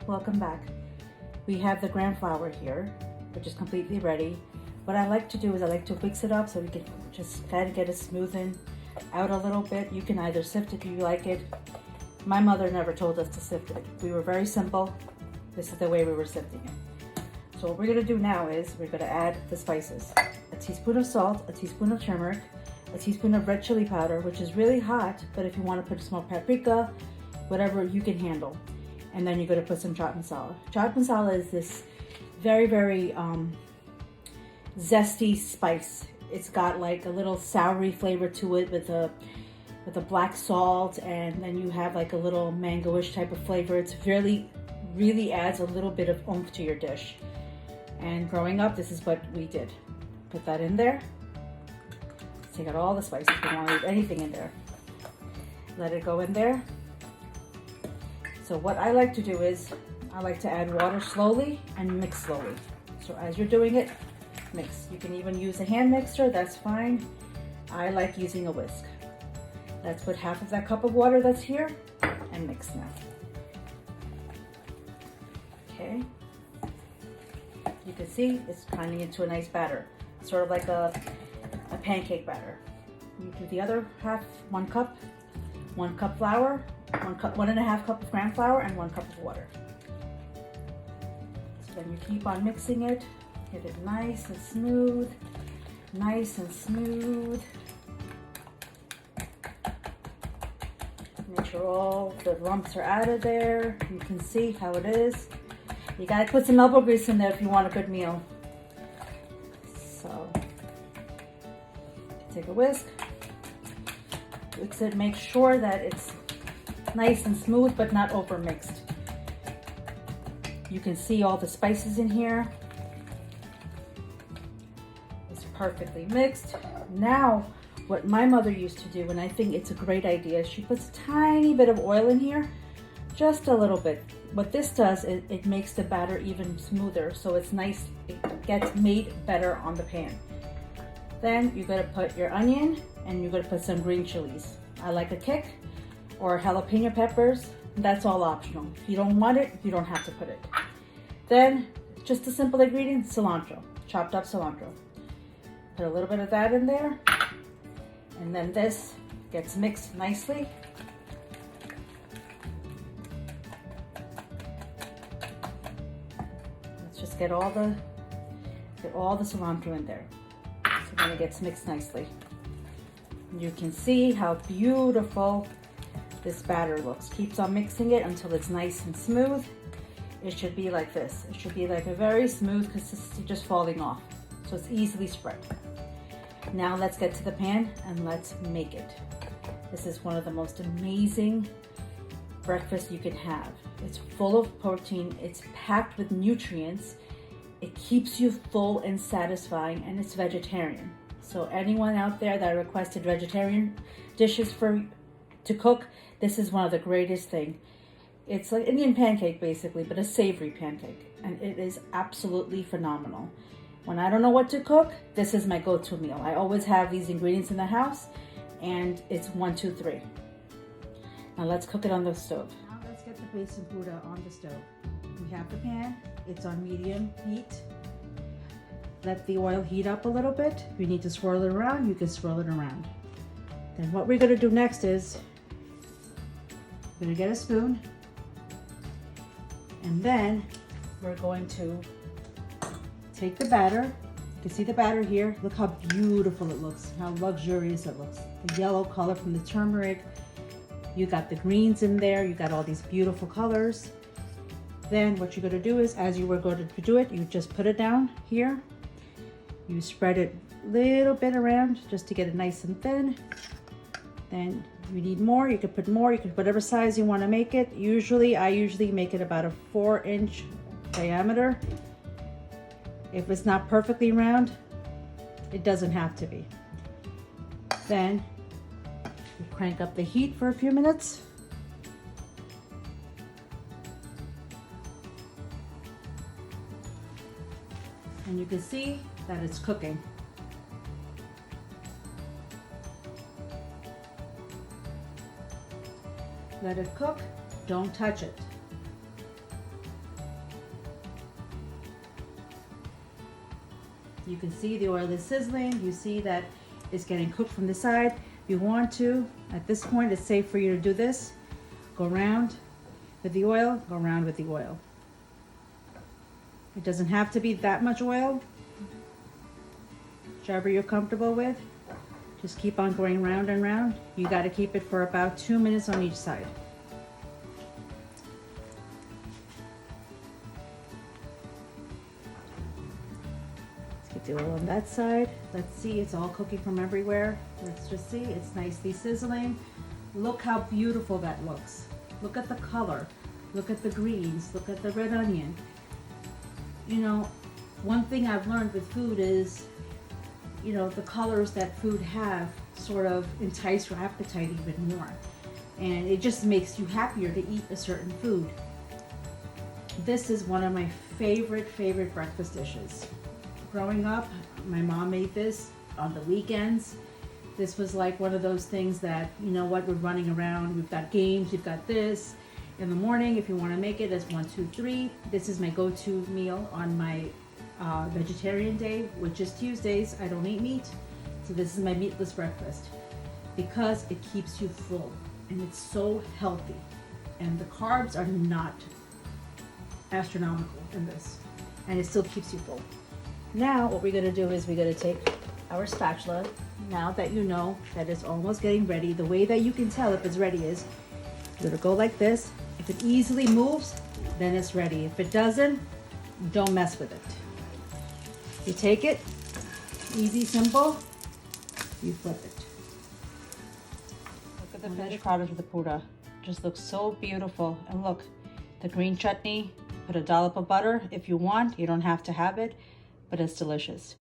welcome back. We have the gram flour here, which is completely ready. What I like to do is I like to mix it up so we can just kind of get it smoothened out a little bit. You can either sift it if you like it. My mother never told us to sift it. We were very simple. This is the way we were sifting it. So what we're gonna do now is we're gonna add the spices. A teaspoon of salt, a teaspoon of turmeric, a teaspoon of red chili powder, which is really hot, but if you want to put smoked paprika, whatever you can handle. And then you're going to put some chaat masala. Chaat masala is this very, very zesty spice. It's got like a little soury flavor to it with a black salt, and then you have like a little mangoish type of flavor. It's really adds a little bit of oomph to your dish. And growing up, this is what we did. Put that in there. Take out all the spices. You don't want to leave anything in there. Let it go in there. So what I like to do is I like to add water slowly and mix slowly. So as you're doing it, mix. You can even use a hand mixer, that's fine. I like using a whisk. Let's put half of that cup of water that's here and mix now. Okay. You can see it's turning into a nice batter, sort of like a pancake batter. You do the other half, 1 cup flour, 1.5 cup of gram flour, and 1 cup of water. So then you keep on mixing it, get it nice and smooth, nice and smooth. Make sure all the lumps are out of there. You can see how it is. You gotta put some elbow grease in there if you want a good meal. So, take a whisk. Mix it, make sure that it's nice and smooth but not over mixed. You can see all the spices in here. It's perfectly mixed. Now, what my mother used to do, and I think it's a great idea, she puts a tiny bit of oil in here, just a little bit. What this does is it makes the batter even smoother, so it's nice, it gets made better on the pan. Then you're gonna put your onion and you're gonna put some green chilies. I like a kick, or jalapeno peppers. That's all optional. If you don't want it, you don't have to put it. Then, just a simple ingredient, cilantro, chopped up cilantro. Put a little bit of that in there, and then this gets mixed nicely. Let's just get all the cilantro in there. So then it gets mixed nicely. You can see how beautiful this batter looks. Keeps on mixing it until it's nice and smooth. It should be like this. It should be like a very smooth consistency, just falling off. So it's easily spread. Now let's get to the pan and let's make it. This is one of the most amazing breakfasts you can have. It's full of protein. It's packed with nutrients. It keeps you full and satisfying, and it's vegetarian. So anyone out there that requested vegetarian dishes to cook, this is one of the greatest things. It's like Indian pancake basically, but a savory pancake. And it is absolutely phenomenal. When I don't know what to cook, this is my go-to meal. I always have these ingredients in the house, and it's 1, 2, 3. Now let's cook it on the stove. Now let's get the basin puda on the stove. We have the pan, it's on medium heat. Let the oil heat up a little bit. If you need to swirl it around, you can swirl it around. Then what we're gonna do next is, we're gonna get a spoon, and then we're going to take the batter. You can see the batter here. Look how beautiful it looks, how luxurious it looks. The yellow color from the turmeric. You got the greens in there. You got all these beautiful colors. Then what you're gonna do is, as you were going to do it, you just put it down here. You spread it a little bit around just to get it nice and thin. Then you need more, you could put more, you could whatever size you want to make it. I usually make it about a 4-inch diameter. If it's not perfectly round, it doesn't have to be. Then you crank up the heat for a few minutes. And you can see that it's cooking. Let it cook, don't touch it. You can see the oil is sizzling. You see that it's getting cooked from the side. If you want to, at this point, it's safe for you to do this. Go around with the oil, go around with the oil. It doesn't have to be that much oil. Whichever you're comfortable with. Just keep on going round and round. You got to keep it for about 2 minutes on each side. Let's get the oil on that side. Let's see, it's all cooking from everywhere. Let's just see, it's nicely sizzling. Look how beautiful that looks. Look at the color. Look at the greens. Look at the red onion. You know, one thing I've learned with food is, you know, the colors that food have sort of entice your appetite even more. And it just makes you happier to eat a certain food. This is one of my favorite breakfast dishes. Growing up, my mom made this on the weekends. This was like one of those things that, you know what, we're running around, we've got games, you've got this. In the morning, if you want to make it as 1, 2, 3, this is my go-to meal on my vegetarian day, which is Tuesdays. I don't eat meat, so this is my meatless breakfast because it keeps you full and it's so healthy, and the carbs are not astronomical in this, and it still keeps you full. Now what we're going to do is we're going to take our spatula. Now that you know that it's almost getting ready, the way that you can tell if it's ready is you're going to go like this. If it easily moves, then it's ready. If it doesn't, don't mess with it. You take it, easy, simple, you flip it. Look at the finished product of the pura. Just looks so beautiful. And look, the green chutney, put a dollop of butter if you want. You don't have to have it, but it's delicious.